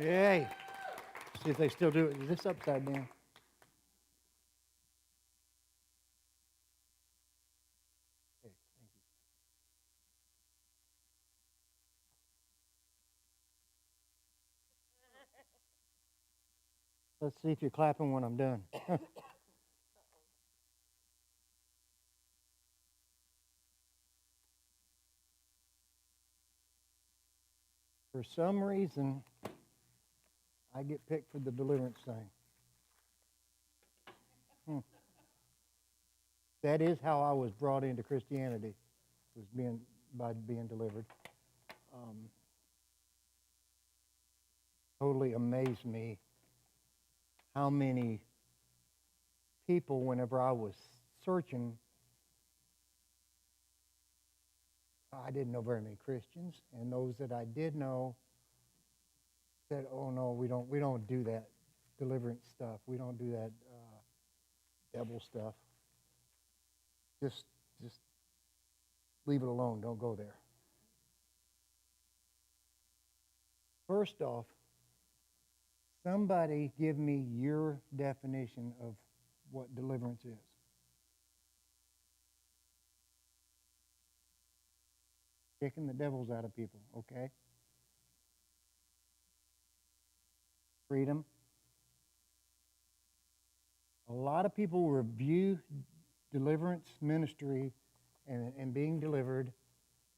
Hey, see if they still do it. Is this upside down? Okay, thank you. Let's see if you're clapping when I'm done. For some reason, I get picked for the deliverance thing. That is how I was brought into Christianity, was by being delivered. Totally amazed me how many people, whenever I was searching, I didn't know very many Christians, and those that I did know said, "Oh no, we don't do that deliverance stuff. We don't do that devil stuff. Just leave it alone. Don't go there." First off, somebody give me your definition of what deliverance is. Kicking the devils out of people, okay? Freedom. A lot of people review deliverance ministry and being delivered,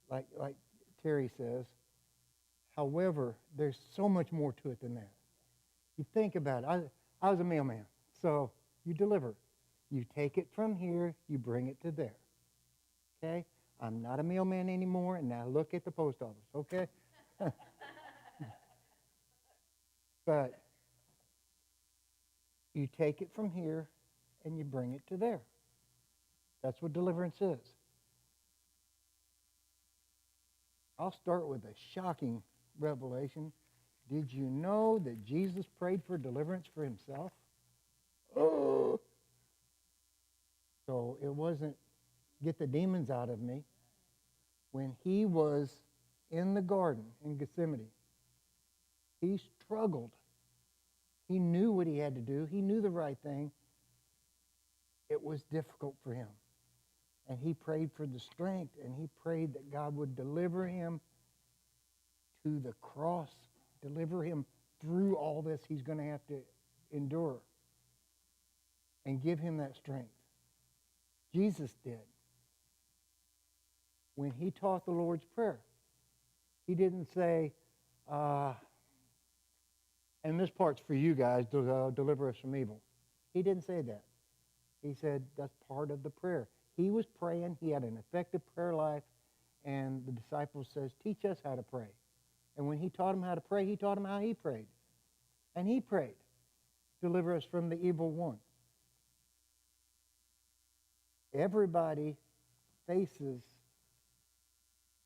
like Terry says. However, there's so much more to it than that. You think about it. I was a mailman, so you deliver. You take it from here, you bring it to there. Okay? I'm not a mailman anymore, and now look at the post office, okay? But you take it from here, and you bring it to there. That's what deliverance is. I'll start with a shocking revelation. Did you know that Jesus prayed for deliverance for himself? Oh! So it wasn't get the demons out of me. When he was in the garden in Gethsemane, he struggled. He knew what he had to do. He knew the right thing. It was difficult for him. And he prayed for the strength, and he prayed that God would deliver him to the cross, deliver him through all this he's going to have to endure, and give him that strength. Jesus did. When he taught the Lord's Prayer, he didn't say, and this part's for you guys, to deliver us from evil. He didn't say that. He said that's part of the prayer. He was praying. He had an effective prayer life, and the disciples says, teach us how to pray. And when he taught them how to pray, he taught them how he prayed. And he prayed, deliver us from the evil one. Everybody faces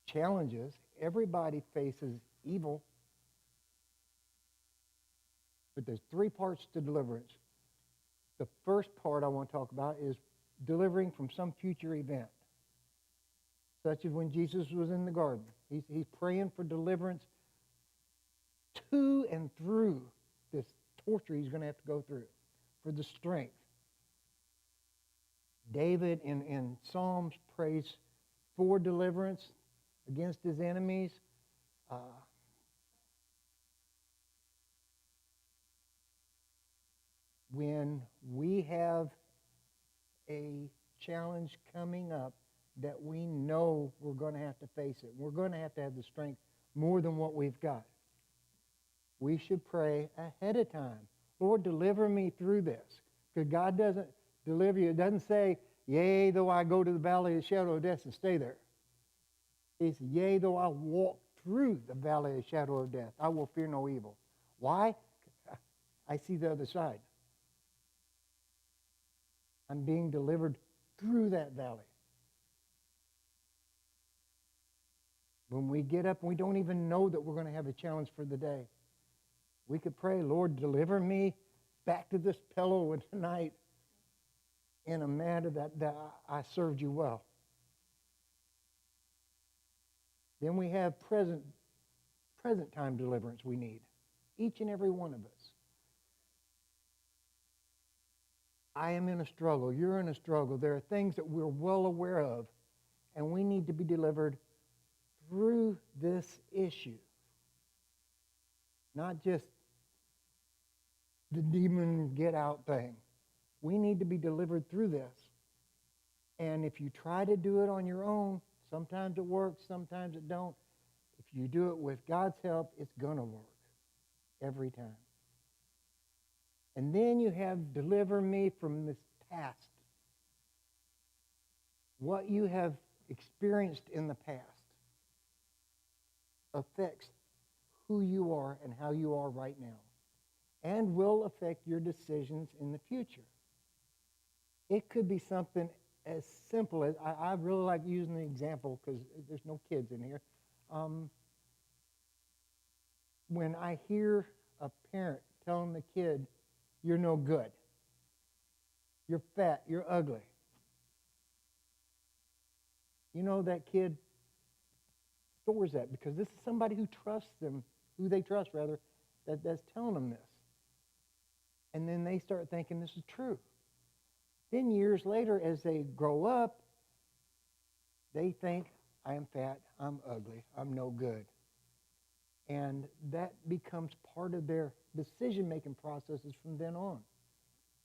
challenges. Everybody faces evil. But there's three parts to deliverance. The first part I want to talk about is delivering from some future event, such as when Jesus was in the garden. He's praying for deliverance to and through this torture he's going to have to go through, for the strength. David in Psalms prays for deliverance against his enemies. When we have a challenge coming up that we know we're going to have to face it, we're going to have the strength more than what we've got, we should pray ahead of time. Lord, deliver me through this. Because God doesn't deliver you. It doesn't say, yea, though I go to the valley of the shadow of death and stay there. He says, yea, though I walk through the valley of the shadow of death, I will fear no evil. Why? I see the other side. I'm being delivered through that valley. When we get up and we don't even know that we're going to have a challenge for the day, we could pray, Lord, deliver me back to this pillow tonight in a manner that I served you well. Then we have present time deliverance we need. each and every one of us. I am in a struggle. You're in a struggle. There are things that we're well aware of, and we need to be delivered through this issue. Not just the demon get out thing. We need to be delivered through this. And if you try to do it on your own, sometimes it works, sometimes it don't. If you do it with God's help, it's going to work every time. And then you have deliver me from this past. What you have experienced in the past affects who you are and how you are right now, and will affect your decisions in the future. It could be something as simple as, I really like using the example because there's no kids in here. When I hear a parent telling the kid, you're no good, you're fat, you're ugly, you know that kid stores that because this is somebody who trusts them, who they trust rather, that's telling them this. And then they start thinking this is true. Then years later, as they grow up, they think, I am fat, I'm ugly, I'm no good. And that becomes part of their decision-making processes from then on.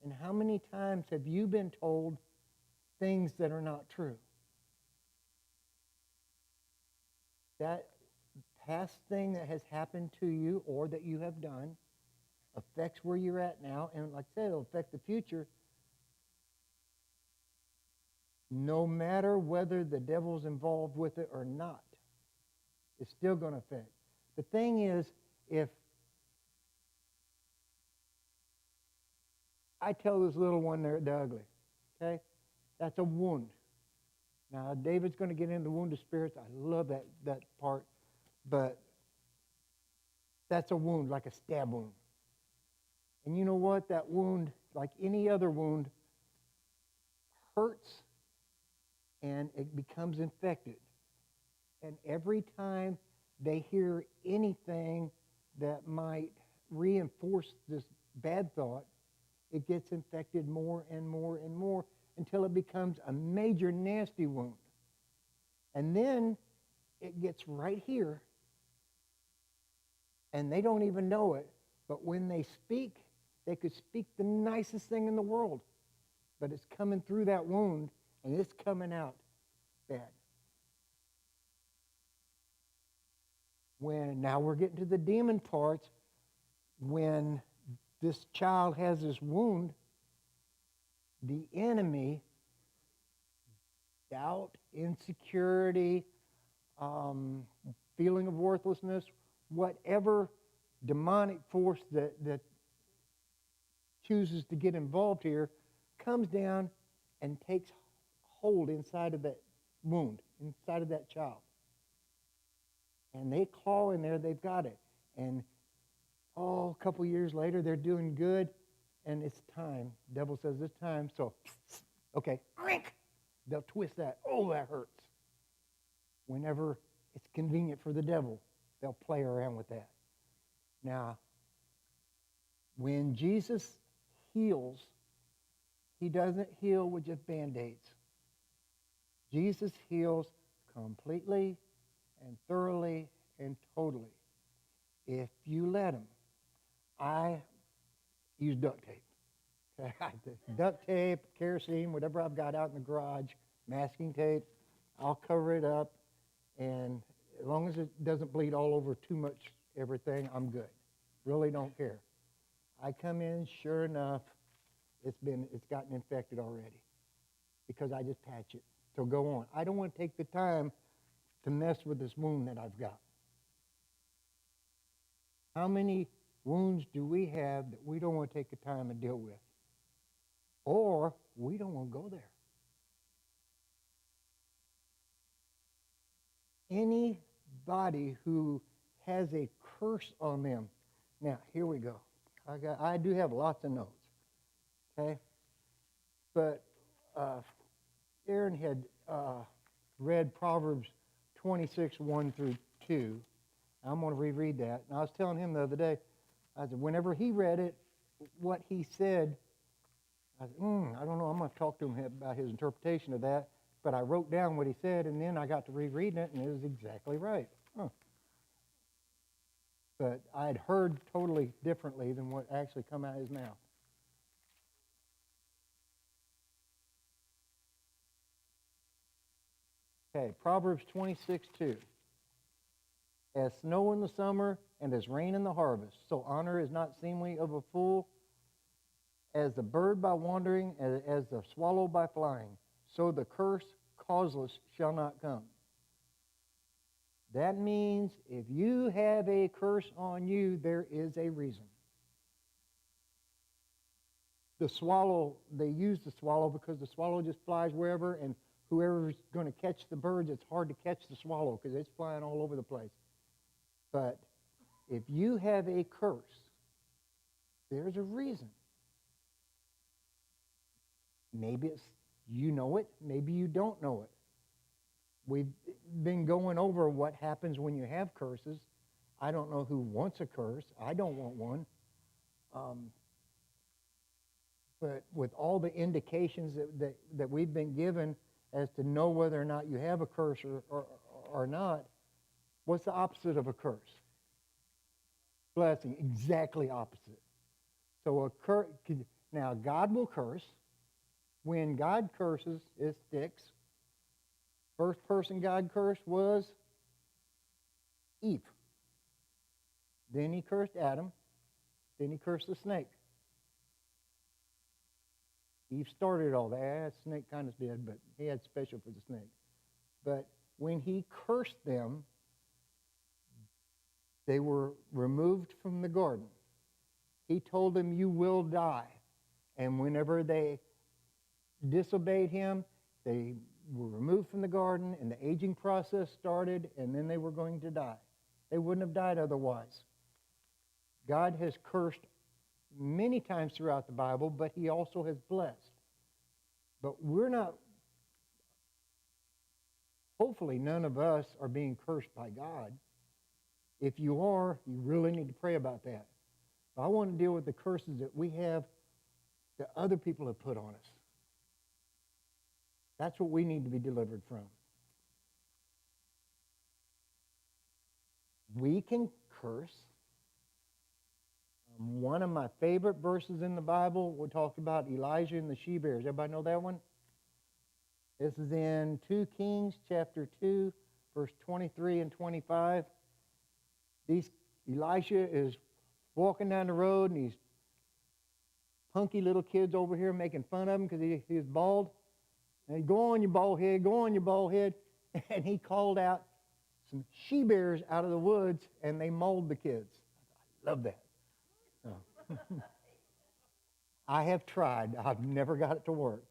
And how many times have you been told things that are not true? That past thing that has happened to you or that you have done affects where you're at now, and like I said, it'll affect the future. No matter whether the devil's involved with it or not, it's still going to affect. The thing is, if I tell this little one they're ugly, okay, that's a wound. Now, David's going to get into wounded spirits. I love that part, but that's a wound, like a stab wound. And you know what? That wound, like any other wound, hurts and it becomes infected. And every time they hear anything that might reinforce this bad thought, it gets infected more and more and more until it becomes a major nasty wound. And then it gets right here, and they don't even know it, but when they speak, they could speak the nicest thing in the world, but it's coming through that wound, and it's coming out bad. Now we're getting to the demon parts. When this child has this wound, the enemy, doubt, insecurity, feeling of worthlessness, whatever demonic force that chooses to get involved here, comes down and takes hold inside of that wound, inside of that child. And they claw in there, they've got it. And a couple years later, they're doing good, and it's time. The devil says it's time, so, okay, they'll twist that. Oh, that hurts. Whenever it's convenient for the devil, they'll play around with that. Now, when Jesus heals, he doesn't heal with just Band-Aids. Jesus heals completely and thoroughly and totally. If you let him. I use duct tape. Duct tape, kerosene, whatever I've got out in the garage, masking tape, I'll cover it up, and as long as it doesn't bleed all over too much everything, I'm good. Really don't care. I come in, sure enough, it's gotten infected already because I just patch it. So go on. I don't want to take the time to mess with this wound that I've got. How many wounds do we have that we don't want to take the time to deal with? Or we don't want to go there. Anybody who has a curse on them. Now, here we go. I do have lots of notes. Okay? But Aaron had read Proverbs 26, 1 through 2. I'm going to reread that. And I was telling him the other day, I said, whenever he read it, what he said, I said, I don't know, I'm going to talk to him about his interpretation of that. But I wrote down what he said, and then I got to rereading it, and it was exactly right. Huh. But I had heard totally differently than what actually come out of his mouth. Okay, Proverbs 26:2. As snow in the summer and as rain in the harvest, so honor is not seemly of a fool. As the bird by wandering, as the swallow by flying, so the curse causeless shall not come. That means if you have a curse on you, there is a reason. The swallow, they use the swallow because the swallow just flies wherever, and whoever's going to catch the birds, it's hard to catch the swallow because it's flying all over the place. But if you have a curse, there's a reason. Maybe it's you know it, maybe you don't know it. We've been going over what happens when you have curses. I don't know who wants a curse. I don't want one. But with all the indications that we've been given as to know whether or not you have a curse or not, what's the opposite of a curse? Blessing. Exactly opposite. So now God will curse. When God curses, it sticks. First person God cursed was Eve. Then he cursed Adam. Then he cursed the snake. Eve started all that. The snake kind of did, but he had special for the snake. But when he cursed them, they were removed from the garden. He told them, you will die. And whenever they disobeyed him, they were removed from the garden, and the aging process started, and then they were going to die. They wouldn't have died otherwise. God has cursed many times throughout the Bible, but he also has blessed. But we're not, hopefully none of us are being cursed by God. If you are, you really need to pray about that. But I want to deal with the curses that we have that other people have put on us. That's what we need to be delivered from. We can curse. One of my favorite verses in the Bible, we talked about Elijah and the she-bears. Everybody know that one? This is in 2 Kings chapter 2, verse 23 and 25. Elisha is walking down the road, and these punky little kids over here making fun of him because he's bald. And he, go on, you bald head, go on, you bald head. And he called out some she-bears out of the woods, and they mauled the kids. I love that. Oh. I have tried. I've never got it to work.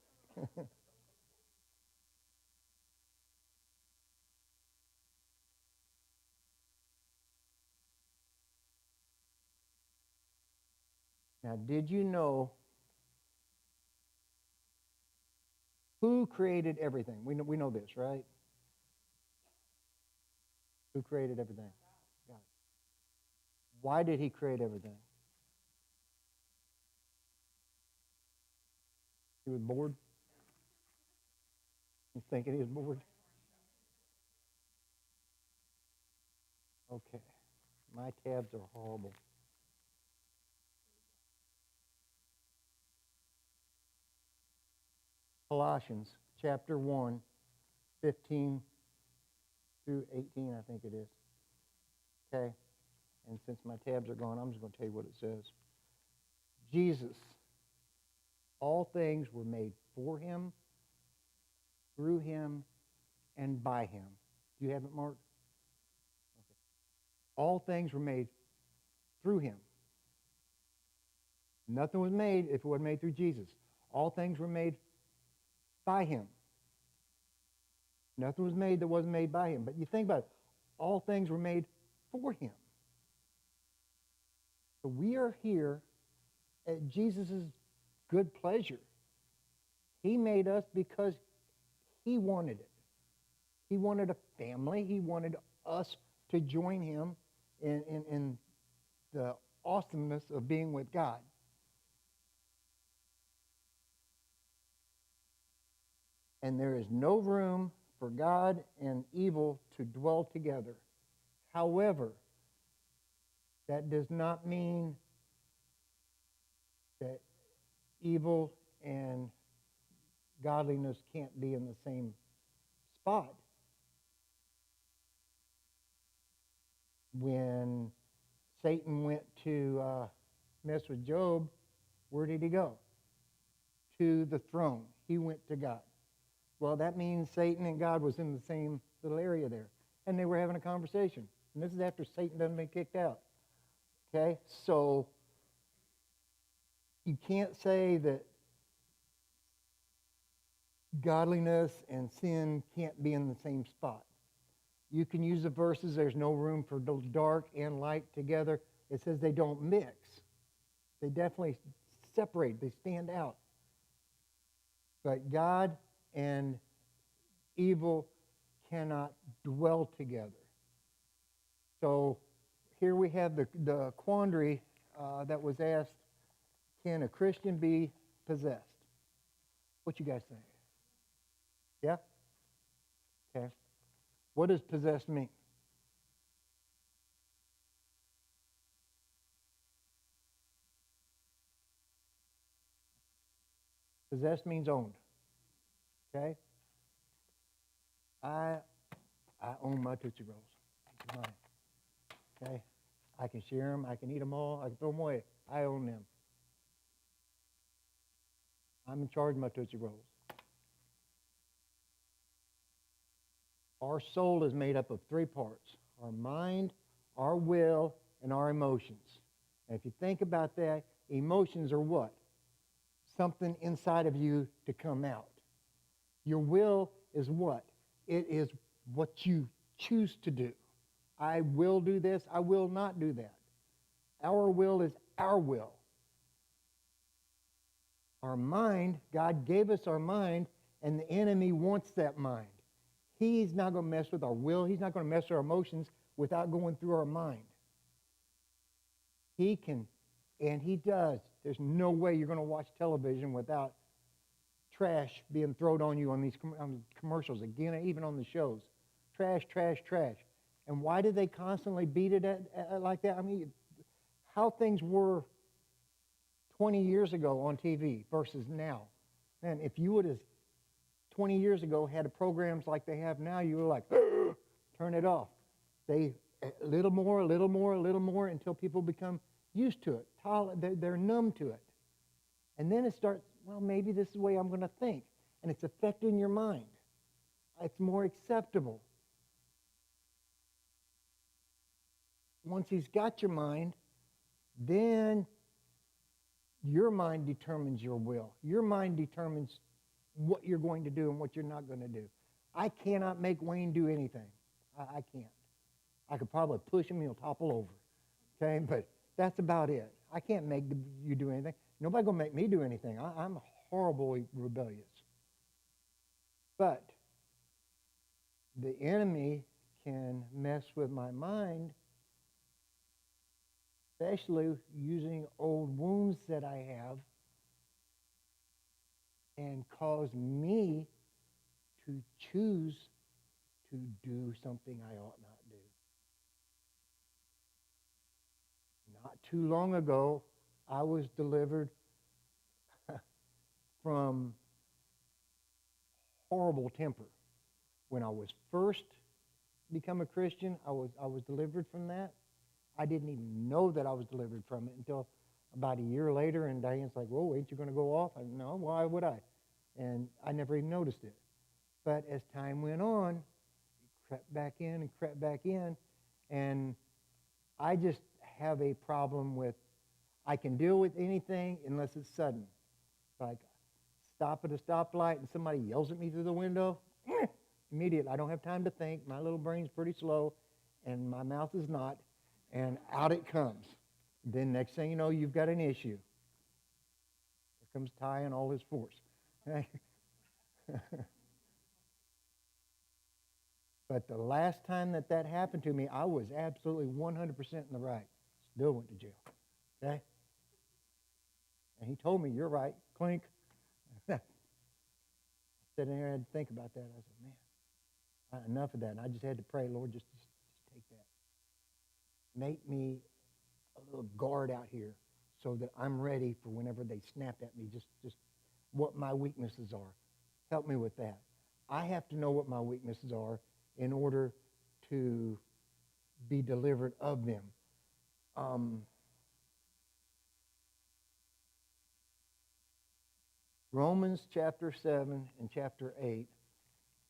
Now, did you know who created everything? We know this, right? Who created everything? God. Why did he create everything? He was bored? He's thinking he was bored? Okay. My tabs are horrible. Colossians chapter 1, 15 through 18, I think it is. Okay? And since my tabs are gone, I'm just going to tell you what it says. Jesus, all things were made for him, through him, and by him. Do you have it marked? Okay. All things were made through him. Nothing was made if it wasn't made through Jesus. All things were made by him. Nothing was made that wasn't made by him. But you think about it. All things were made for him. So we are here at Jesus' good pleasure. He made us because he wanted it. He wanted a family. He wanted us to join him in the awesomeness of being with God. And there is no room for God and evil to dwell together. However, that does not mean that evil and godliness can't be in the same spot. When Satan went to mess with Job, where did he go? To the throne. He went to God. Well, that means Satan and God was in the same little area there. And they were having a conversation. And this is after Satan done been kicked out. Okay? So you can't say that godliness and sin can't be in the same spot. You can use the verses, there's no room for dark and light together. It says they don't mix. They definitely separate. They stand out. But God and evil cannot dwell together. So here we have the quandary that was asked, can a Christian be possessed? What you guys think? Yeah? Okay. What does possessed mean? Possessed means owned. Okay? I own my Tootsie Rolls. It's mine. Okay? I can share them. I can eat them all. I can throw them away. I own them. I'm in charge of my Tootsie Rolls. Our soul is made up of three parts: our mind, our will, and our emotions. And if you think about that, emotions are what? Something inside of you to come out. Your will is what? It is what you choose to do. I will do this. I will not do that. Our will is our will. Our mind, God gave us our mind, and the enemy wants that mind. He's not going to mess with our will. He's not going to mess with our emotions without going through our mind. He can, and he does. There's no way you're going to watch television without trash being thrown on you on these commercials, again, even on the shows. Trash, trash, trash. And why do they constantly beat it like that? I mean, how things were 20 years ago on TV versus now. Man, if you would have 20 years ago had programs like they have now, you were like, turn it off. They, a little more, a little more, a little more, until people become used to it. They're numb to it. And then it starts, well, maybe this is the way I'm going to think. And it's affecting your mind. It's more acceptable. Once he's got your mind, then your mind determines your will. Your mind determines what you're going to do and what you're not going to do. I cannot make Wayne do anything. I can't. I could probably push him, he'll topple over. Okay, but that's about it. I can't make you do anything. Nobody's going to make me do anything. I'm horribly rebellious. But the enemy can mess with my mind, especially using old wounds that I have, and cause me to choose to do something I ought not do. Not too long ago, I was delivered from horrible temper. When I was first become a Christian, I was delivered from that. I didn't even know that I was delivered from it until about a year later, and Diane's like, whoa, ain't you going to go off? I said, no, why would I? And I never even noticed it. But as time went on, it crept back in and crept back in, and I just have a problem with, I can deal with anything unless it's sudden. Like, stop at a stoplight and somebody yells at me through the window, immediately. I don't have time to think. My little brain's pretty slow, and my mouth is not, and out it comes. Then next thing you know, you've got an issue. Here comes Ty in all his force. But the last time that happened to me, I was absolutely 100% in the right. Still went to jail. Okay? And he told me, you're right, clink. I sat in there and had to think about that. I said, man, enough of that. And I just had to pray, Lord, just take that. Make me a little guard out here so that I'm ready for whenever they snap at me, just what my weaknesses are. Help me with that. I have to know what my weaknesses are in order to be delivered of them. Romans chapter 7 and chapter 8,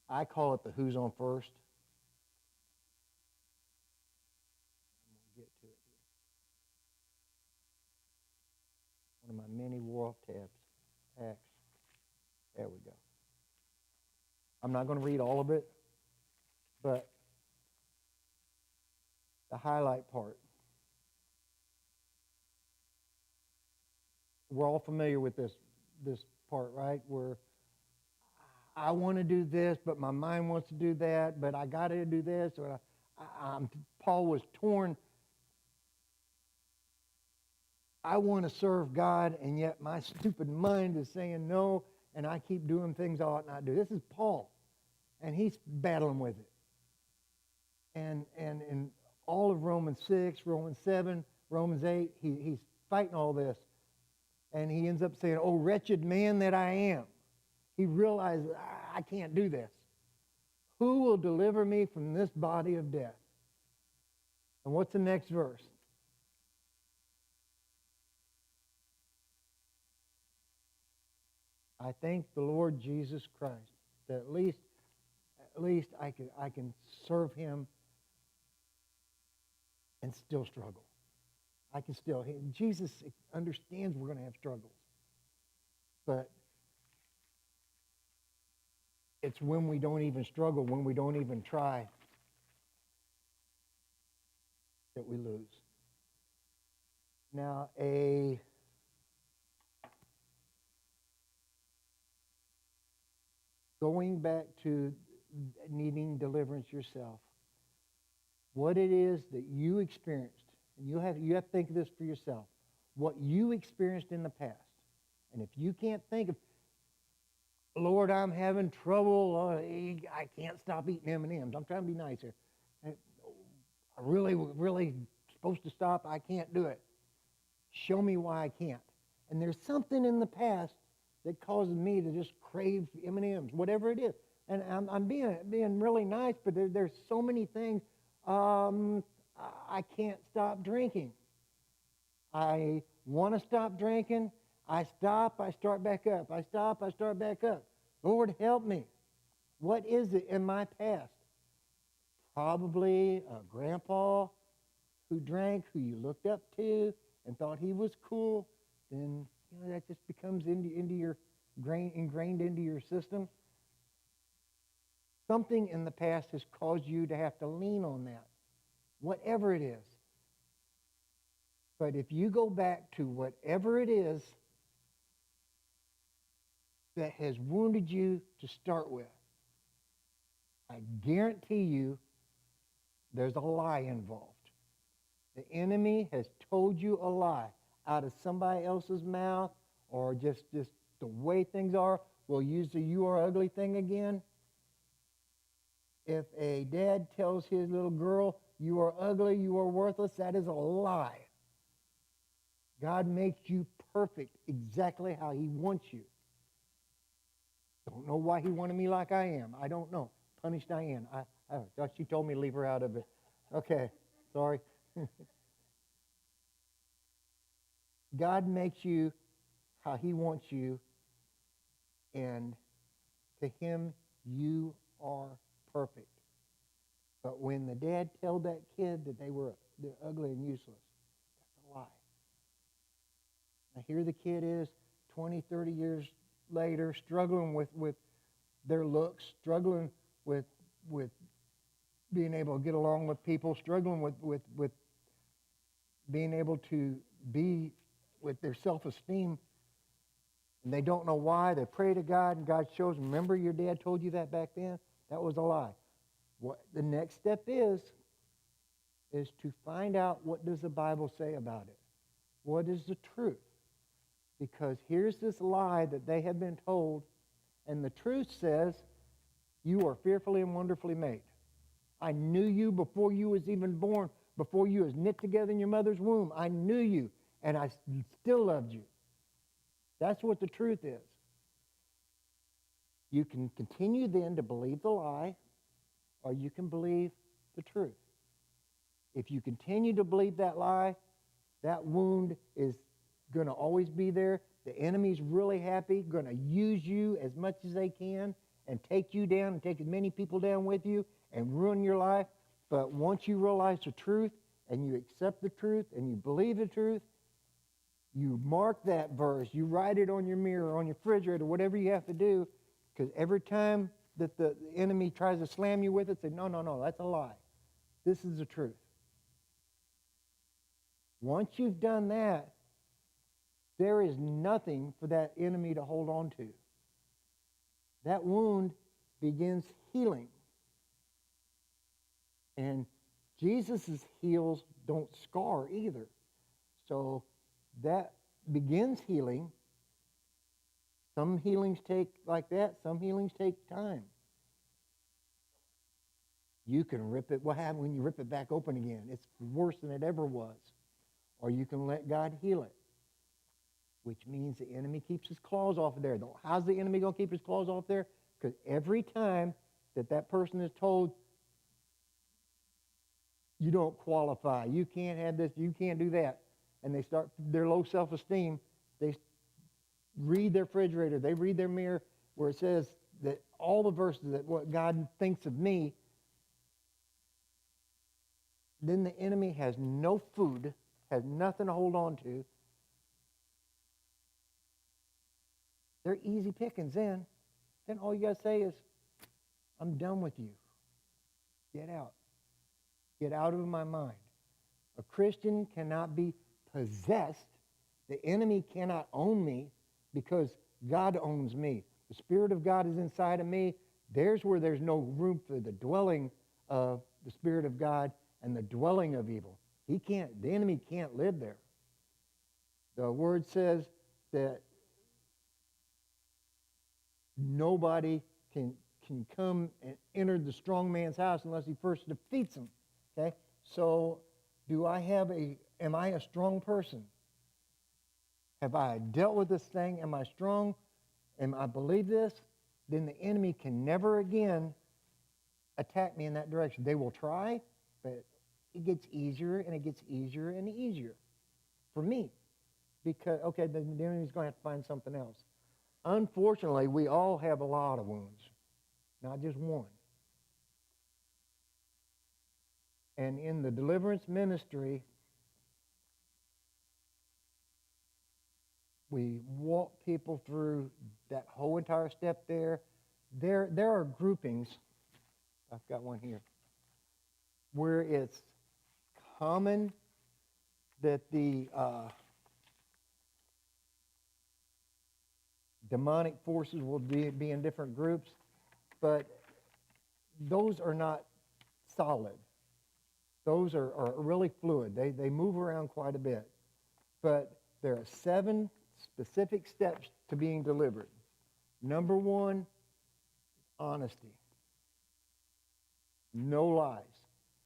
I call it the who's on first. I'm going to get to it here. One of my many War tabs. Acts. There we go. I'm not going to read all of it, but the highlight part. We're all familiar with this part, right? Where I want to do this, but my mind wants to do that, but I got to do this. Or Paul was torn. I want to serve God, and yet my stupid mind is saying no, and I keep doing things I ought not do. This is Paul, and he's battling with it. And in all of Romans 6, Romans 7, Romans 8, he's fighting all this. And he ends up saying, oh, wretched man that I am. He realizes, I can't do this. Who will deliver me from this body of death? And what's the next verse? I thank the Lord Jesus Christ that at least I can serve him and still struggle. I can still. Jesus understands we're going to have struggles. But it's when we don't even struggle, when we don't even try, that we lose. Now, going back to needing deliverance yourself, what it is that you experienced, and you have to think of this for yourself, what you experienced in the past. And if you can't think of, Lord, I'm having trouble, I can't stop eating M&Ms. I'm trying to be nice here. I really supposed to stop, I can't do it. Show me why I can't. And there's something in the past that causes me to just crave M&Ms, whatever it is. And I'm being really nice, but there's so many things. I can't stop drinking. I want to stop drinking. I stop, I start back up. I stop, I start back up. Lord, help me. What is it in my past? Probably a grandpa who drank, who you looked up to and thought he was cool. Then that just becomes into your ingrained into your system. Something in the past has caused you to have to lean on that, whatever it is. But if you go back to whatever it is that has wounded you to start with, I guarantee you there's a lie involved. The enemy has told you a lie out of somebody else's mouth, or just the way things are. We'll use the you are ugly thing again. If a dad tells his little girl, you are ugly, you are worthless, that is a lie. God makes you perfect exactly how he wants you. Don't know why he wanted me like I am. I don't know. Punish Diane. She told me to leave her out of it. Okay, sorry. God makes you how he wants you, and to him you are perfect. But when the dad told that kid that they're ugly and useless, that's a lie. Now here the kid is 20, 30 years later, struggling with their looks, struggling with being able to get along with people, struggling with being able to be with their self-esteem. And they don't know why. They pray to God, and God shows them, remember your dad told you that back then? That was a lie. What the next step is to find out, what does the Bible say about it? What is the truth? Because here's this lie that they have been told, and the truth says, you are fearfully and wonderfully made. I knew you before you was even born, before you was knit together in your mother's womb. I knew you, and I still loved you. That's what the truth is. You can continue then to believe the lie, or you can believe the truth. If you continue to believe that lie, that wound is going to always be there. The enemy's really happy, going to use you as much as they can and take you down and take as many people down with you and ruin your life. But once you realize the truth and you accept the truth and you believe the truth, you mark that verse, you write it on your mirror, on your refrigerator, whatever you have to do, because every time that the enemy tries to slam you with it, say, no, no, no, that's a lie. This is the truth. Once you've done that, there is nothing for that enemy to hold on to. That wound begins healing. And Jesus' heals don't scar either. So that begins healing. Some healings take like that. Some healings take time. You can rip it. What happens when you rip it back open again? It's worse than it ever was. Or you can let God heal it, which means the enemy keeps his claws off of there. How's the enemy going to keep his claws off there? Because every time that person is told, you don't qualify, you can't have this, you can't do that, and they start their low self-esteem, they read their refrigerator, they read their mirror where it says that all the verses that what God thinks of me, then the enemy has no food, has nothing to hold on to. They're easy pickings then. Then all you got to say is, I'm done with you. Get out. Get out of my mind. A Christian cannot be possessed. The enemy cannot own me because God owns me. The Spirit of God is inside of me. There's where there's no room for the dwelling of the Spirit of God and the dwelling of evil. The enemy can't live there. The Word says that nobody can come and enter the strong man's house unless he first defeats him. Okay? So am I a strong person? Have I dealt with this thing? Am I strong? Am I believe this? Then the enemy can never again attack me in that direction. They will try, but it gets easier and it gets easier and easier for me. Because, okay, the enemy's going to have to find something else. Unfortunately, we all have a lot of wounds, not just one. And in the deliverance ministry, we walk people through that whole entire step there. There are groupings, I've got one here, where it's common that the demonic forces will be in different groups, but those are not solid. Those are really fluid. They move around quite a bit. But there are 7 specific steps to being delivered. Number 1, honesty. No lies.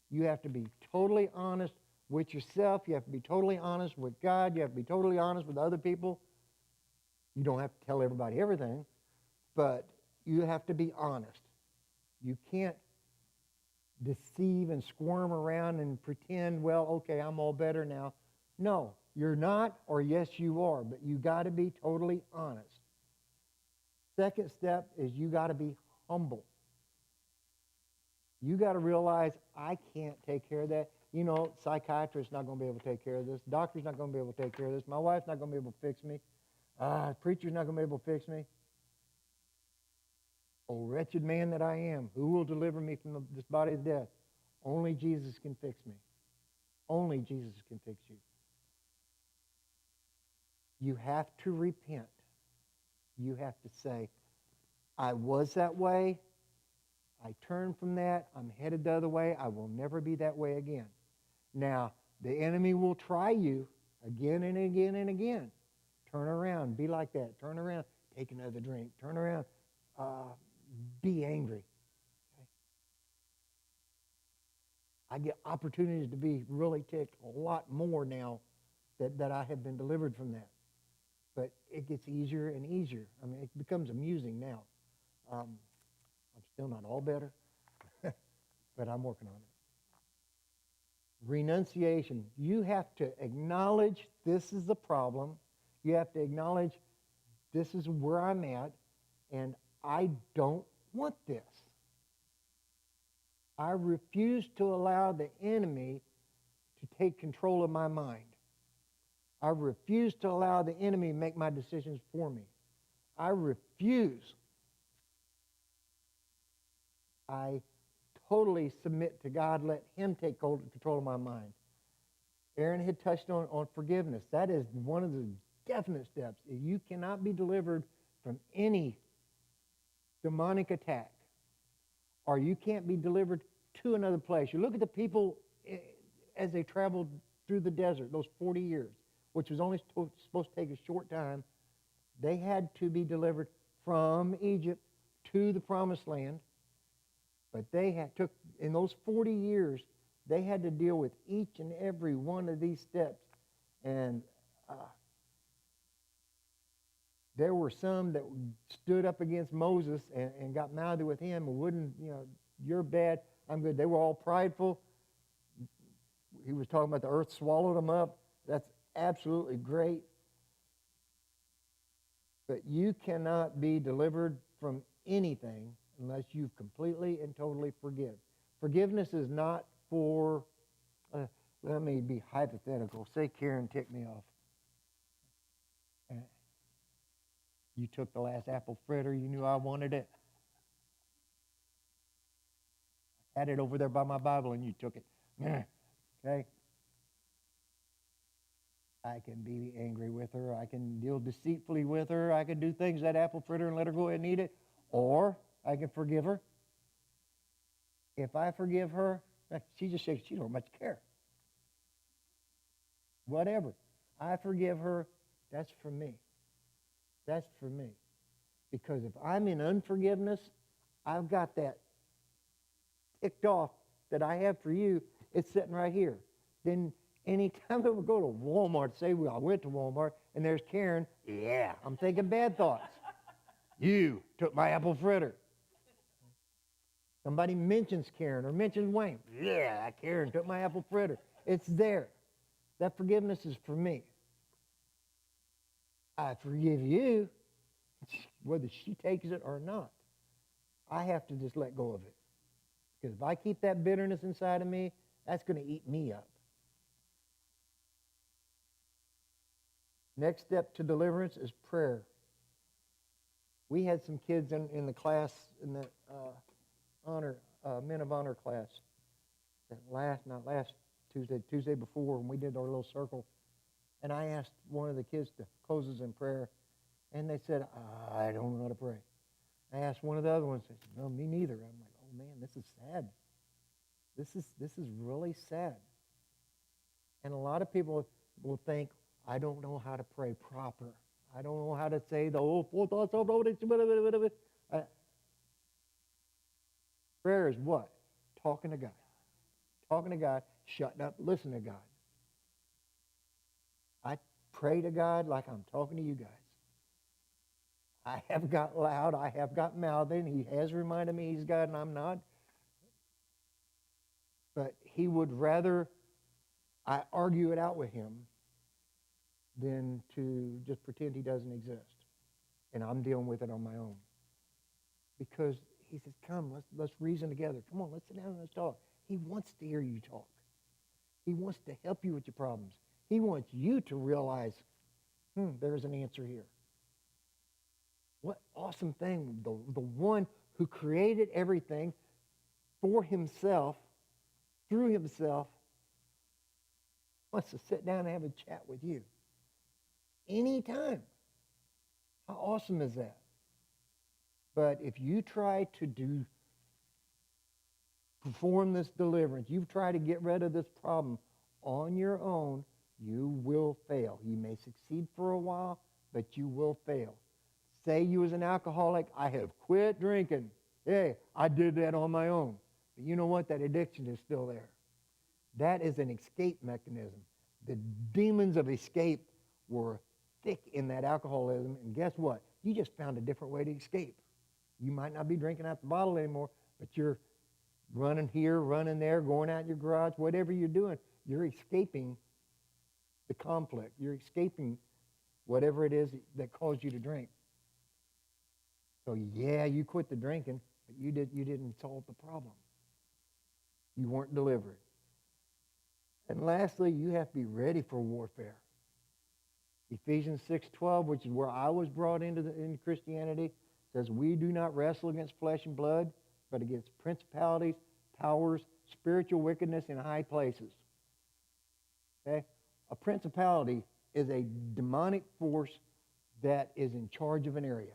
You have to be totally honest with yourself. You have to be totally honest with God. You have to be totally honest with other people. You don't have to tell everybody everything, but you have to be honest. You can't deceive and squirm around and pretend, well, okay, I'm all better now. No, you're not, or yes, you are, but you got to be totally honest. Second step is you got to be humble. You got to realize I can't take care of that. You know, psychiatrist's not going to be able to take care of this. Doctor's not going to be able to take care of this. My wife's not going to be able to fix me. Preacher's not going to be able to fix me. Oh, wretched man that I am, who will deliver me from this body of death? Only Jesus can fix me. Only Jesus can fix you. You have to repent. You have to say, I was that way. I turned from that. I'm headed the other way. I will never be that way again. Now, the enemy will try you again and again and again. Turn around, be like that. Turn around, take another drink. Turn around, be angry. Okay? I get opportunities to be really ticked a lot more now that I have been delivered from that. But it gets easier and easier. I mean, it becomes amusing now. I'm still not all better, but I'm working on it. Renunciation. You have to acknowledge this is the problem. You have to acknowledge this is where I'm at, and I don't want this. I refuse to allow the enemy to take control of my mind. I refuse to allow the enemy to make my decisions for me. I refuse. I totally submit to God, let him take control of my mind. Aaron had touched on forgiveness. That is one of the definite steps. You cannot be delivered from any demonic attack, or you can't be delivered to another place. You look at the people as they traveled through the desert, those 40 years, which was only supposed to take a short time. They had to be delivered from Egypt to the promised land. But they took, in those 40 years, they had to deal with each and every one of these steps. And there were some that stood up against Moses and got mouthy with him and wouldn't, you're bad, I'm good. They were all prideful. He was talking about the earth swallowed them up. That's absolutely great. But you cannot be delivered from anything unless you completely and totally forgive. Forgiveness is not for, let me be hypothetical. Say Karen ticked me off. You took the last apple fritter. You knew I wanted it. I had it over there by my Bible and you took it. Okay? I can be angry with her. I can deal deceitfully with her. I can do things that apple fritter and let her go ahead and eat it. Or I can forgive her. If I forgive her, she just says she don't much care. Whatever. I forgive her, that's for me. That's for me. Because if I'm in unforgiveness, I've got that ticked off that I have for you. It's sitting right here. Then anytime I would go to Walmart, say I went to Walmart, and there's Karen, yeah, I'm thinking bad thoughts. You took my apple fritter. Somebody mentions Karen or mentions Wayne. Yeah, Karen took my apple fritter. It's there. That forgiveness is for me. I forgive you, whether she takes it or not. I have to just let go of it. Because if I keep that bitterness inside of me, that's going to eat me up. Next step to deliverance is prayer. We had some kids in the class, in that Men of Honor class, not last Tuesday before, when we did our little circle. And I asked one of the kids to close us in prayer, and they said, I don't know how to pray. I asked one of the other ones, they said, no, me neither. I'm like, oh man, this is sad. This is really sad. And a lot of people will think, I don't know how to pray proper. I don't know how to say the prayer is what? Talking to God. Talking to God, shutting up, listening to God. I pray to God like I'm talking to you guys. I have got loud. I have got mouthing. He has reminded me he's God and I'm not. But he would rather I argue it out with him than to just pretend he doesn't exist. And I'm dealing with it on my own. Because he says, come, let's reason together. Come on, let's sit down and let's talk. He wants to hear you talk. He wants to help you with your problems. He wants you to realize, there's an answer here. What awesome thing. The one who created everything for himself, through himself, wants to sit down and have a chat with you. Anytime. How awesome is that? But if you try to perform this deliverance, you try to get rid of this problem on your own, You will fail. You may succeed for a while, but you will fail. Say you was an alcoholic, I have quit drinking. Hey, I did that on my own. But you know what? That addiction is still there. That is an escape mechanism. The demons of escape were thick in that alcoholism, and guess what? You just found a different way to escape. You might not be drinking out the bottle anymore, but you're running here, running there, going out in your garage, whatever you're doing, you're escaping the conflict. You're escaping whatever it is that caused you to drink. So yeah, you quit the drinking, but you didn't solve the problem. You weren't delivered. And lastly, you have to be ready for warfare. Ephesians 6:12, which is where I was brought into Christianity, says we do not wrestle against flesh and blood, but against principalities, powers, spiritual wickedness in high places. Okay? A principality is a demonic force that is in charge of an area.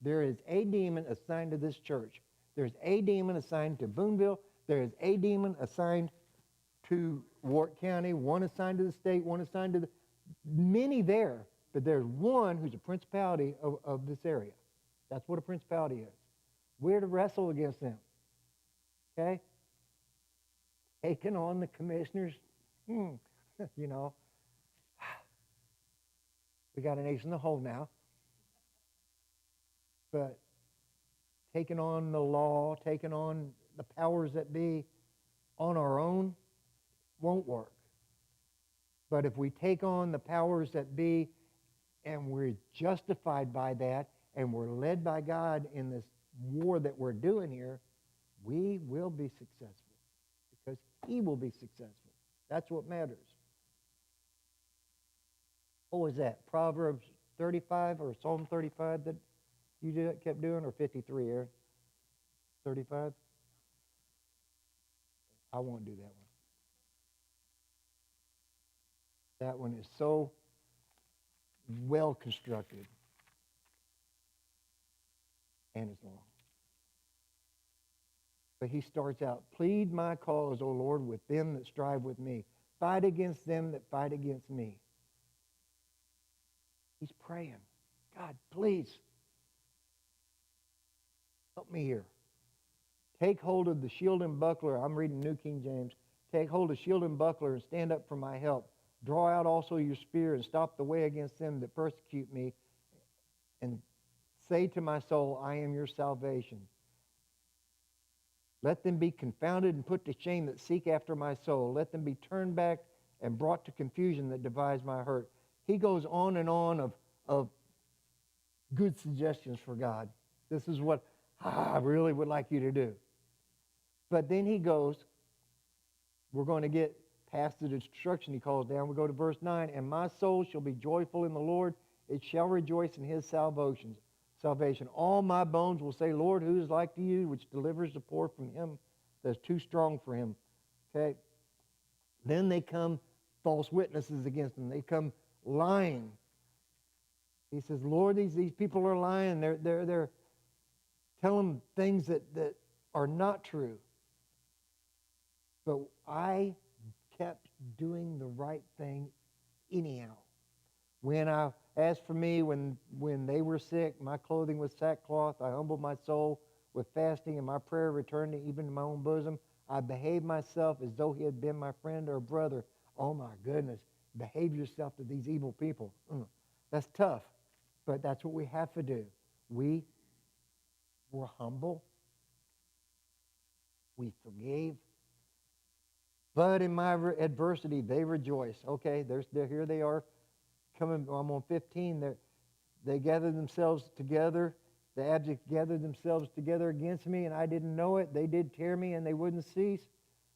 There is a demon assigned to this church. There's a demon assigned to Boonville. There is a demon assigned to Warwick County, one assigned to the state, one assigned to the... Many there, but there's one who's a principality of this area. That's what a principality is. We're to wrestle against them. Okay? Taking on the commissioners, you know, we got an ace in the hole now. But taking on the law, taking on the powers that be on our own won't work. But if we take on the powers that be and we're justified by that and we're led by God in this war that we're doing here, we will be successful because He will be successful. That's what matters. What was that? Proverbs 35 or Psalm 35 that you kept doing, or 53, Aaron? 35? I won't do that one. That one is so well constructed. And it's long. But he starts out, plead my cause, O Lord, with them that strive with me. Fight against them that fight against me. He's praying. God, please. Help me here. Take hold of the shield and buckler. I'm reading New King James. Take hold of shield and buckler and stand up for my help. Draw out also your spear and stop the way against them that persecute me. And say to my soul, I am your salvation. Let them be confounded and put to shame that seek after my soul. Let them be turned back and brought to confusion that devise my hurt. He goes on and on of good suggestions for God. This is what I really would like you to do. But then he goes, we're going to get past the destruction he calls down. We go to verse 9, and my soul shall be joyful in the Lord. It shall rejoice in his salvation. All my bones will say, Lord, who is like to you, which delivers the poor from him that's too strong for him. Okay? Then they come false witnesses against him. They come lying. He says, Lord, these people are lying. They're telling things that are not true. But I kept doing the right thing anyhow. As for me, when they were sick, my clothing was sackcloth. I humbled my soul with fasting, and my prayer returned even to my own bosom. I behaved myself as though he had been my friend or brother. Oh my goodness. Behave yourself to these evil people. That's tough, but that's what we have to do. We were humble. We forgave. But in my adversity, they rejoice. Okay, here they are. I'm on 15. They gathered themselves together. The abject gathered themselves together against me, and I didn't know it. They did tear me, and they wouldn't cease.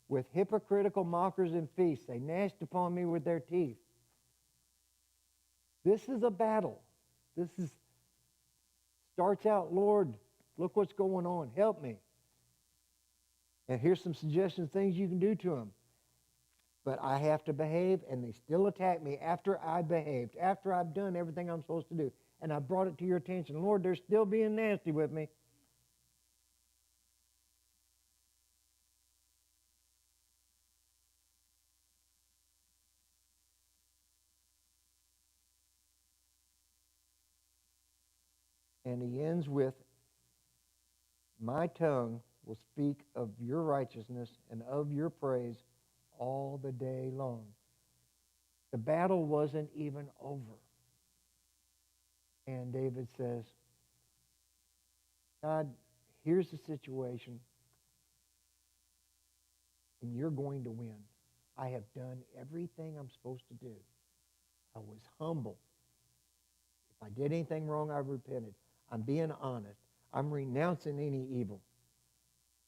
With hypocritical mockers and feasts, they gnashed upon me with their teeth. This is a battle. Starts out, Lord, look what's going on. Help me. And here's some suggestions, things you can do to them. But I have to behave, and they still attack me after I behaved, after I've done everything I'm supposed to do. And I brought it to your attention. Lord, they're still being nasty with me. And he ends with, my tongue will speak of your righteousness and of your praise all the day long. The battle wasn't even over. And David says, God, here's the situation, and you're going to win. I have done everything I'm supposed to do. I was humble. If I did anything wrong, I repented. I'm being honest. I'm renouncing any evil.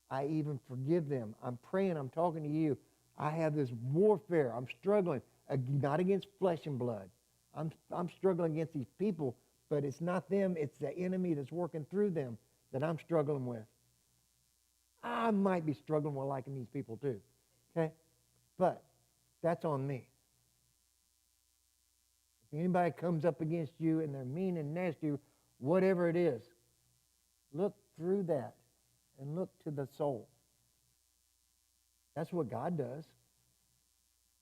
I even forgive them. I'm praying. I'm talking to you. I have this warfare. I'm struggling, not against flesh and blood. I'm struggling against these people, but it's not them. It's the enemy that's working through them that I'm struggling with. I might be struggling with liking these people too, okay? But that's on me. If anybody comes up against you and they're mean and nasty, whatever it is, look through that and look to the soul. That's what God does.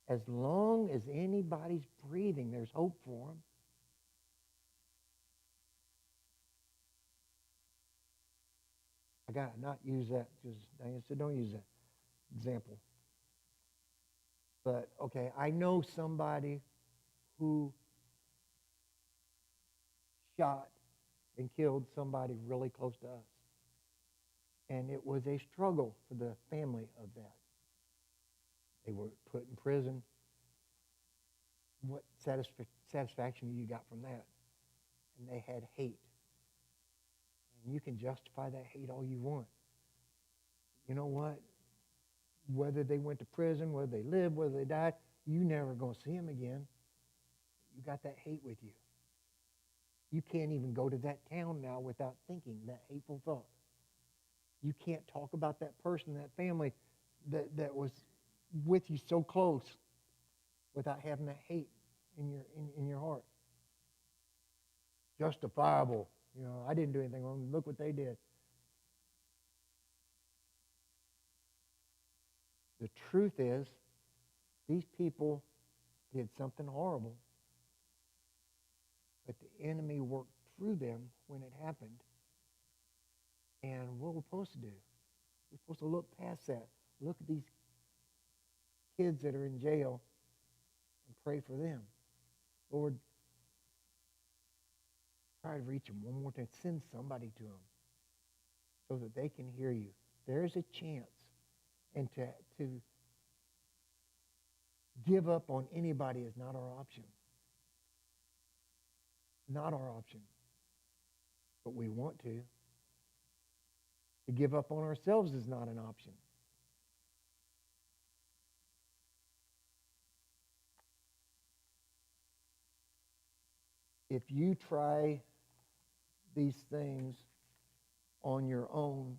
As long as anybody's breathing, there's hope for them. I got to not use that because Diane said don't use that example. But, okay, I know somebody who shot and killed somebody really close to us. And it was a struggle for the family of that. They were put in prison. What satisfaction you got from that? And they had hate. And you can justify that hate all you want. You know what? Whether they went to prison, whether they lived, whether they died, you never going to see them again. You got that hate with you. You can't even go to that town now without thinking that hateful thought. You can't talk about that person, that family that was with you so close without having that hate in your heart. Justifiable. You know, I didn't do anything wrong. Look what they did. The truth is, these people did something horrible, but the enemy worked through them when it happened. And what we're supposed to do, we're supposed to look past that. Look at these kids that are in jail and pray for them. Lord, try to reach them one more time. Send somebody to them so that they can hear you. There's a chance. And to give up on anybody is not our option. Not our option. But we want to. To give up on ourselves is not an option. If you try these things on your own,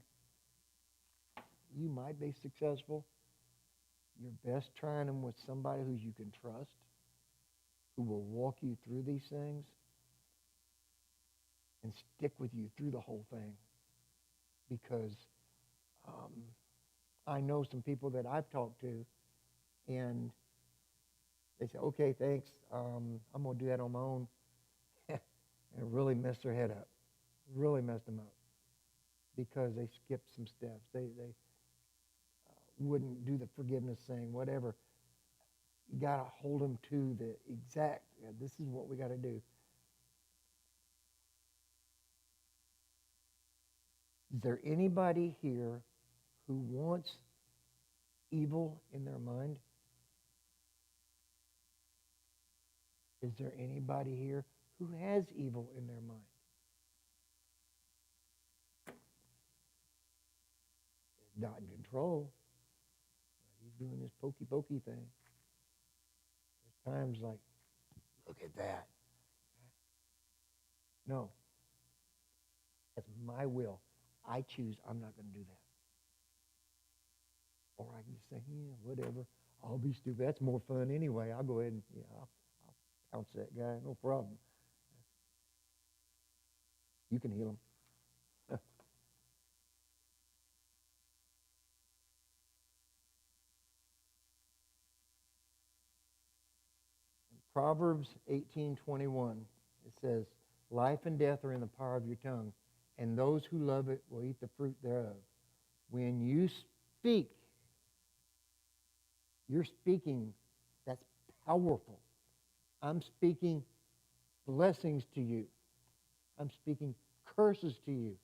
you might be successful. You're best trying them with somebody who you can trust, who will walk you through these things and stick with you through the whole thing. Because I know some people that I've talked to, and they say, okay, thanks, I'm going to do that on my own. And it really messed their head up. Really messed them up. Because they skipped some steps. They wouldn't do the forgiveness thing, whatever. You got to hold them to the exact, this is what we got to do. Is there anybody here who wants evil in their mind? Is there anybody here who has evil in their mind? Not in control. He's doing this pokey thing. There's times like, look at that. No. That's my will. I choose I'm not going to do that. Or I can just say, yeah, whatever. I'll be stupid. That's more fun anyway. I'll go ahead and, I'll pounce that guy. No problem. You can heal him. Proverbs 18:21, it says, Life and death are in the power of your tongue, and those who love it will eat the fruit thereof. When you speak, you're speaking, that's powerful. I'm speaking blessings to you. I'm speaking curses to you.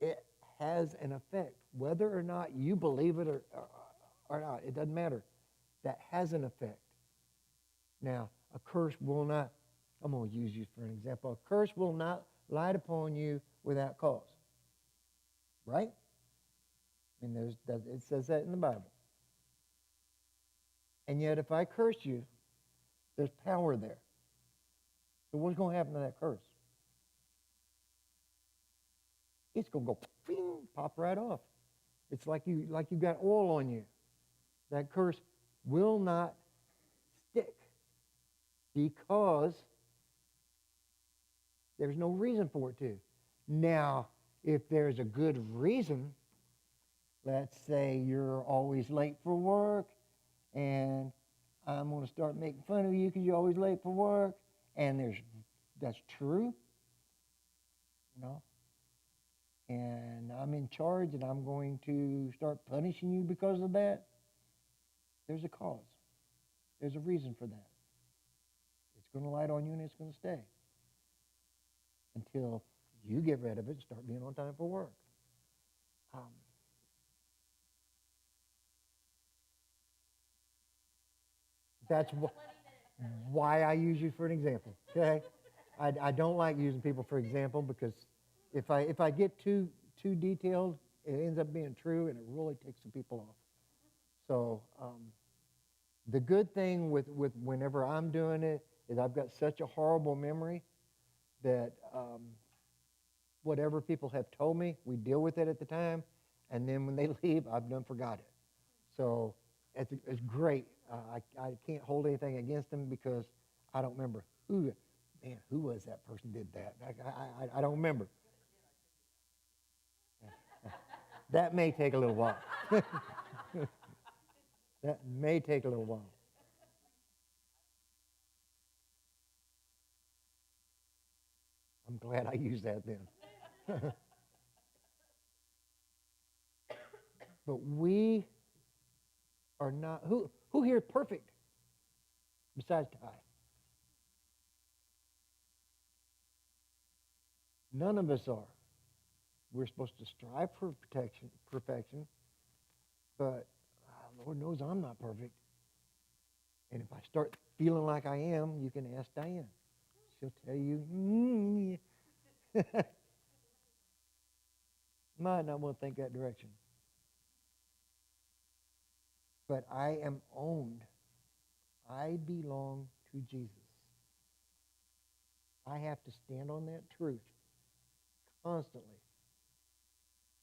It has an effect. Whether or not you believe it or not, it doesn't matter. That has an effect. Now, a curse will not, I'm going to use you for an example. A curse will not light upon you without cause. Right? I mean, it says that in the Bible. And yet, if I curse you, there's power there. So what's going to happen to that curse? It's going to go, ping, pop right off. It's like you got oil on you. That curse will not stick because there's no reason for it to. Now, if there's a good reason, let's say you're always late for work, and I'm going to start making fun of you because you're always late for work, and that's true, and I'm in charge, and I'm going to start punishing you because of that. There's a cause. There's a reason for that. It's going to light on you, and it's going to stay until you get rid of it and start being on time for work. That's why I use you for an example. Okay, I don't like using people for example because if I get too detailed, it ends up being true and it really takes the people off. So the good thing with whenever I'm doing it is I've got such a horrible memory that whatever people have told me, we deal with it at the time, and then when they leave, I've done forgot it. So it's great. I can't hold anything against them because I don't remember who was that person did that. I don't remember. That may take a little while. That may take a little while. I'm glad I used that then. But we are not, who here is perfect besides Ty? None of us are. We're supposed to strive for perfection, but Lord knows I'm not perfect. And if I start feeling like I am, you can ask Diane. She'll tell you, might not want to think that direction. But I am owned. I belong to Jesus. I have to stand on that truth constantly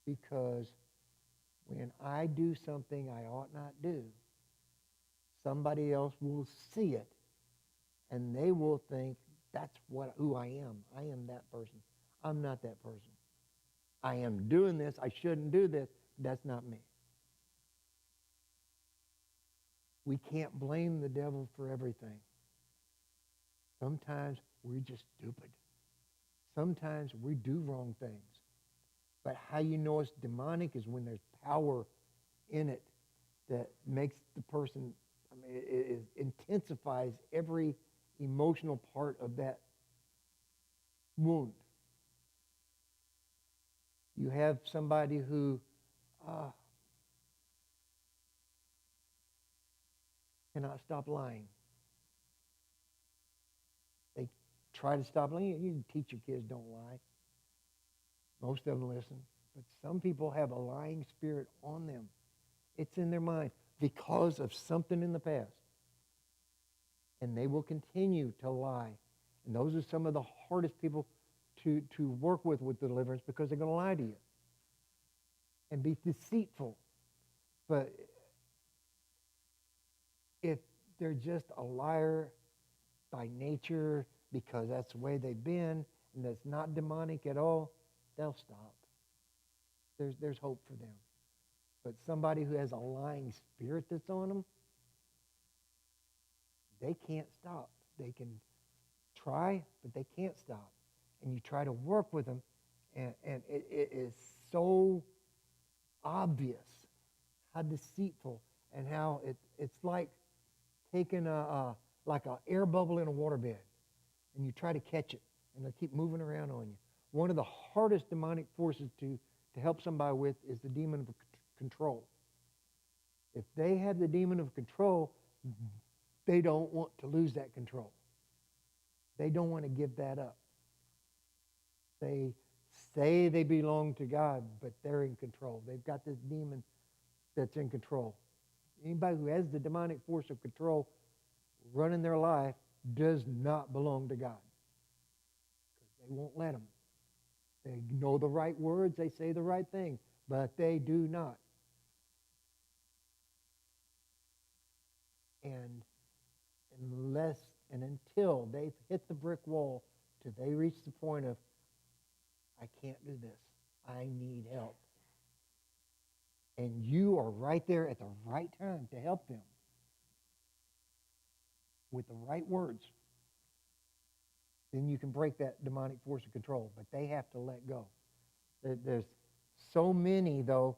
because when I do something I ought not do, somebody else will see it and they will think that's who I am. I am that person. I'm not that person. I am doing this. I shouldn't do this. That's not me. We can't blame the devil for everything. Sometimes we're just stupid. Sometimes we do wrong things. But how you know it's demonic is when there's power in it that makes the person, it intensifies every emotional part of that wound. You have somebody who cannot stop lying. They try to stop lying. You can teach your kids don't lie. Most of them listen. But some people have a lying spirit on them. It's in their mind because of something in the past. And they will continue to lie. And those are some of the hardest people to work with deliverance because they're going to lie to you and be deceitful. But if they're just a liar by nature because that's the way they've been and that's not demonic at all, they'll stop. There's hope for them. But somebody who has a lying spirit that's on them, they can't stop. They can try, but they can't stop. And you try to work with them, and it is so obvious how deceitful and how it's like taking like an air bubble in a waterbed, and you try to catch it, and they keep moving around on you. One of the hardest demonic forces to help somebody with is the demon of control. If they have the demon of control, they don't want to lose that control. They don't want to give that up. They say they belong to God, but they're in control. They've got this demon that's in control. Anybody who has the demonic force of control running their life does not belong to God. Because they won't let them. They know the right words, they say the right thing, but they do not. And unless and until they've hit the brick wall, till they reach the point of, I can't do this, I need help. And you are right there at the right time to help them with the right words. Then you can break that demonic force of control. But they have to let go. There's so many, though.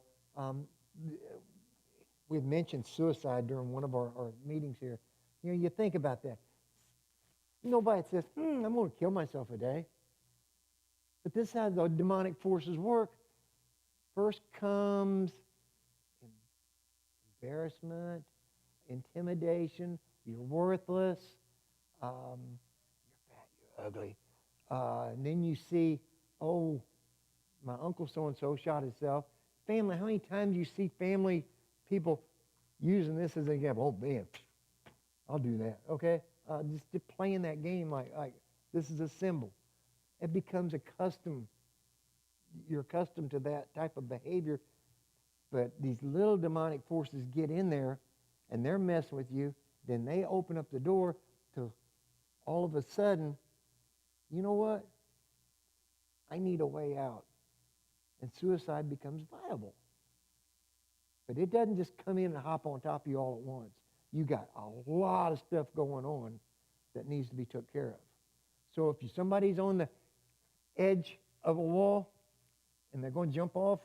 We've mentioned suicide during one of our meetings here. You know, you think about that. Nobody says, I'm going to kill myself a day. But this is how the demonic forces work. First comes embarrassment, intimidation, you're worthless, you're fat, you're ugly. And then you see, oh, my uncle so-and-so shot himself. Family, how many times you see family people using this as an example? Oh, man, I'll do that, okay? Just playing that game like this is a symbol. It becomes a custom. You're accustomed to that type of behavior. But these little demonic forces get in there, and they're messing with you. Then they open up the door to all of a sudden, you know what? I need a way out. And suicide becomes viable. But it doesn't just come in and hop on top of you all at once. You got a lot of stuff going on that needs to be took care of. So if somebody's on the edge of a wall and they're going to jump off,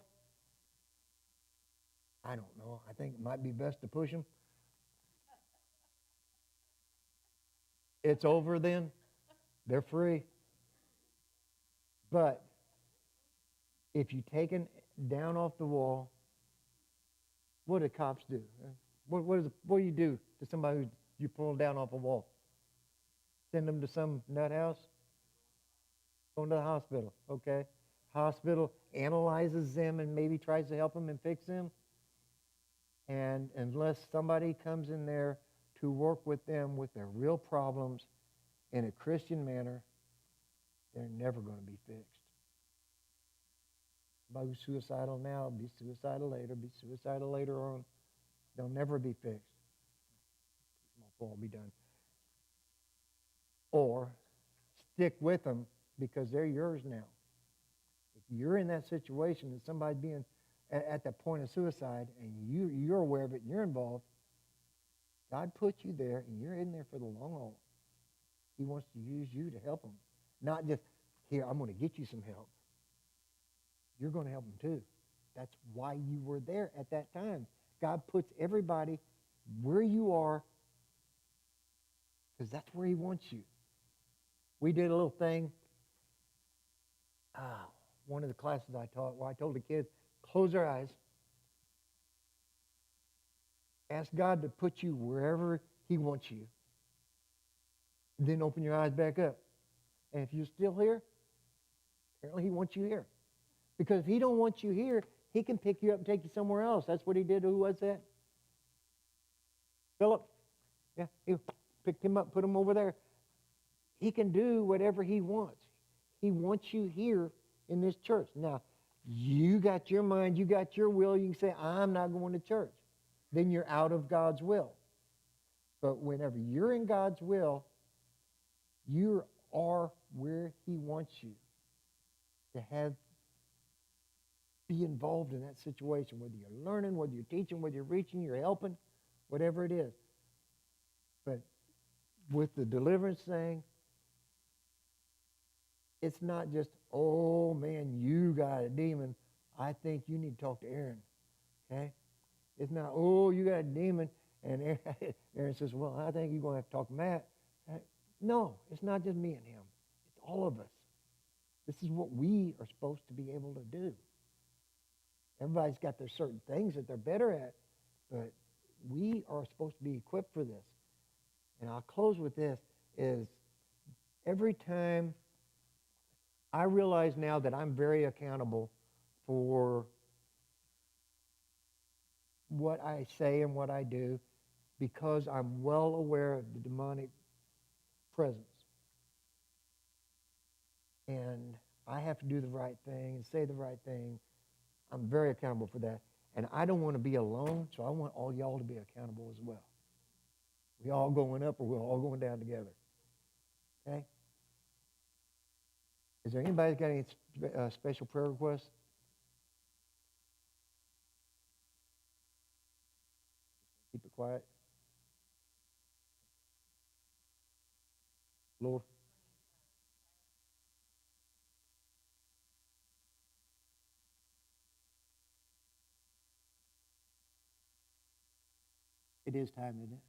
I don't know. I think it might be best to push them. It's over then. They're free. But if you take them down off the wall, what do cops do? What do you do to somebody who you pull down off a wall? Send them to some nut house? Going to the hospital, okay? Hospital analyzes them and maybe tries to help them and fix them. And unless somebody comes in there to work with them with their real problems in a Christian manner, they're never going to be fixed. Somebody who's suicidal now, be suicidal later on. They'll never be fixed. All be done. Or stick with them because they're yours now. If you're in that situation and somebody being at that point of suicide and you're aware of it and you're involved, God put you there and you're in there for the long haul. He wants to use you to help them. Not just, here, I'm going to get you some help. You're going to help them too. That's why you were there at that time. God puts everybody where you are because that's where he wants you. We did a little thing. One of the classes I taught where I told the kids, close their eyes. Ask God to put you wherever he wants you. Then open your eyes back up. And if you're still here, apparently he wants you here. Because if he don't want you here, he can pick you up and take you somewhere else. That's what he did. Who was that? Philip. Yeah, he picked him up, put him over there. He can do whatever he wants. He wants you here in this church. Now, you got your mind, you got your will. You can say, I'm not going to church. Then you're out of God's will. But whenever you're in God's will, you are where he wants you to be involved in that situation, whether you're learning, whether you're teaching, whether you're reaching, you're helping, whatever it is. But with the deliverance thing, It's not just, oh man, you got a demon. I think you need to talk to Aaron. Okay? It's not, oh, you got a demon. And Aaron says, well, I think you're going to have to talk to Matt. No, it's not just me and him. It's all of us. This is what we are supposed to be able to do. Everybody's got their certain things that they're better at, but we are supposed to be equipped for this. And I'll close with this, is every time I realize now that I'm very accountable for what I say and what I do because I'm well aware of the demonic presence. And I have to do the right thing and say the right thing. I'm very accountable for that. And I don't want to be alone, so I want all y'all to be accountable as well. We all going up or we're all going down together. Okay? Is there anybody got any special prayer requests? Keep it quiet. Lord. It is time, isn't it?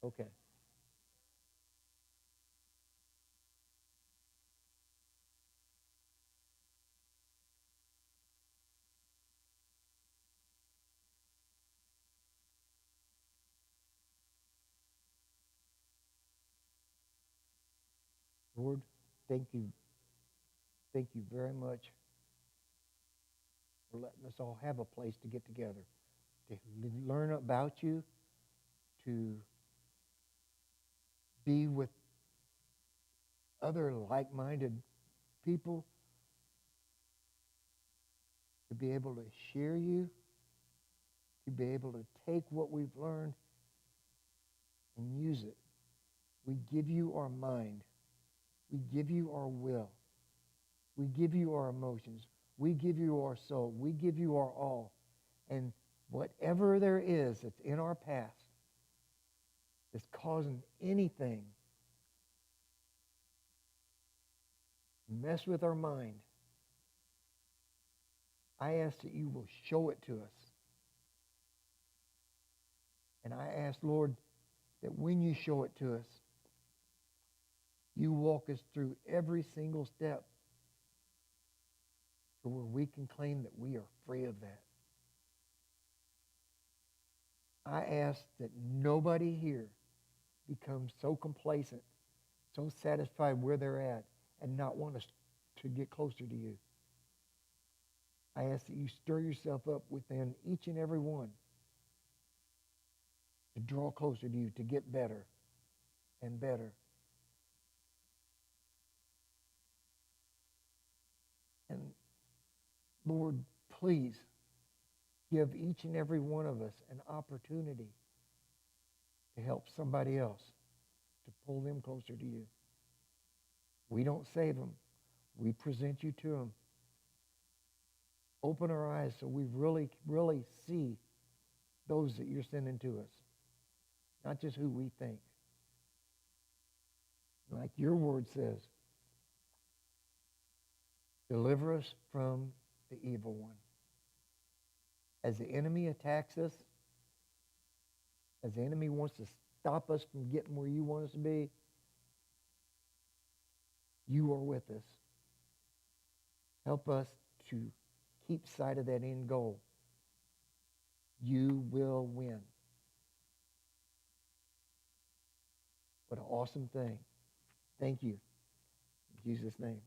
Okay. Lord, thank you. Thank you very much for letting us all have a place to get together, to learn about you, to be with other like-minded people, to be able to share you, to be able to take what we've learned and use it. We give you our mind. We give you our will. We give you our emotions. We give you our soul. We give you our all. And whatever there is that's in our past that's causing anything to mess with our mind, I ask that you will show it to us. And I ask, Lord, that when you show it to us, you walk us through every single step to where we can claim that we are free of that. I ask that nobody here becomes so complacent, so satisfied where they're at, and not want us to get closer to you. I ask that you stir yourself up within each and every one to draw closer to you, to get better and better. And Lord, please give each and every one of us an opportunity to help somebody else, to pull them closer to you. We don't save them. We present you to them. Open our eyes so we really, really see those that you're sending to us, not just who we think. Like your word says, deliver us from the evil one. As the enemy attacks us, as the enemy wants to stop us from getting where you want us to be, you are with us. Help us to keep sight of that end goal. You will win. What an awesome thing. Thank you. In Jesus' name.